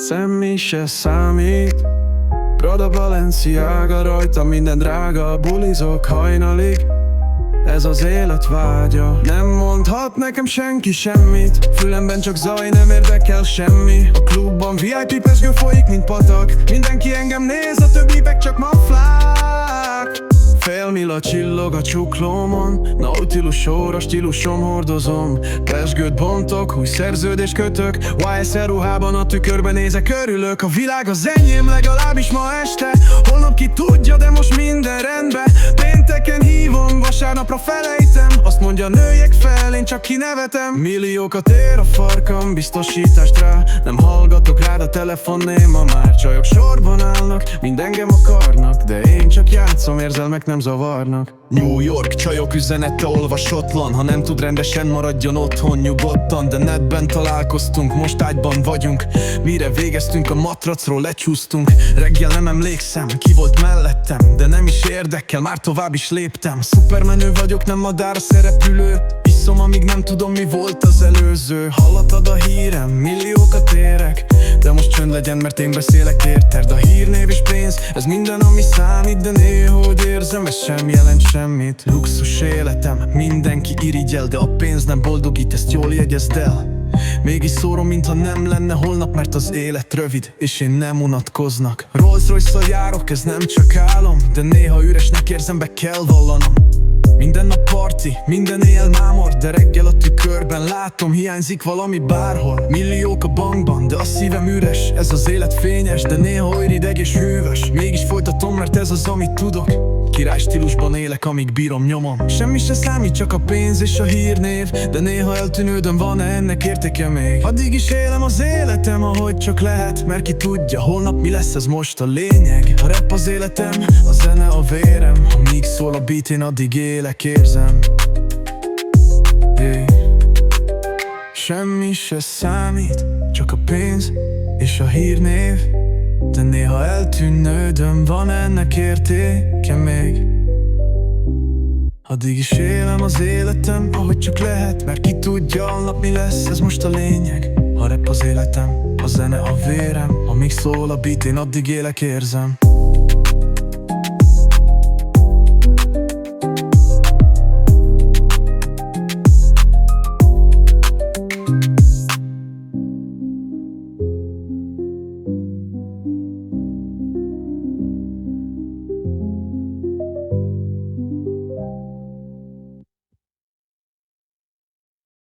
Semmi se számít, Prada, Balenciaga, rajta minden drága, bulizok hajnalig. Ez az élet vágya. Nem mondhat nekem senki semmit, fülemben csak zaj, nem érdekel semmi. A klubban VIP pezsgő folyik, mint patak. Mindenki engem néz, a többiek csak maflák. Félmilla csillog a csuklómon, Nautilus óra stílusom hordozom. Pezsgőt bontok, új szerződést kötök, YSL ruhában a tükörben nézek, örülök. A világ az enyém, legalábbis ma este. Holnap ki tudja, de most minden rendben. Pénteken hívom, vasárnapra felejtem. Azt mondja, nőjek fel, én csak kinevetem. Milliókat ér a farkam, biztosítást rá. Nem hallgatok rád, a telefon néma már. Csajok sorban állnak, mind engem akarnak, de én csak játszom, érzelmek nem zavarnak. New York, csajok üzenete olvasatlan. Ha nem tud rendesen, maradjon otthon nyugodtan. De netben találkoztunk, most ágyban vagyunk. Mire végeztünk, a matracról lecsúsztunk. Reggel nem emlékszem, ki volt mellettem, de nem is érdekel, már tovább is léptem. Szupermenő vagyok, nem madár a szereplő. Iszom, amíg nem tudom, mi volt az előző. Hallatad a hírem, milliókat érek, de most csönd legyen, mert én beszélek, érted? A hírnév és pénz, ez minden, ami számít. De néha úgy érzem, ez sem jelent semmit. Luxus életem, mindenki irigyel, de a pénz nem boldogít, ezt jól jegyezd el. Mégis szórom, mintha nem lenne holnap, mert az élet rövid, és én nem unatkoznak. Rolls-Royce-szal járok, ez nem csak álom, de néha üresnek érzem, be kell vallanom. Minden nap parti, minden éjjel mámor, de reggel a tükörben látom, hiányzik valami bárhol. Milliók a bankban, de a szívem üres. Ez az élet fényes, de néha olyan ideg és hűvös. Mégis folytatom, mert ez az, amit tudok. Király stílusban élek, amíg bírom nyomom. Semmi se számít, csak a pénz és a hírnév, de néha eltűnődöm, van-e ennek értéke még? Addig is élem az életem, ahogy csak lehet, mert ki tudja, holnap mi lesz, ez most a lényeg. A rap az életem, a zene a vérem, amíg szól a beat, én addig élek, érzem. Semmi se számít, csak a pénz és a hírnév, de néha eltűnődöm, van ennek értéke még? Addig is élem az életem, ahogy csak lehet, mert ki tudja, holnap mi lesz, ez most a lényeg. A rap az életem, a zene a vérem, amíg szól a beat, én addig élek, érzem.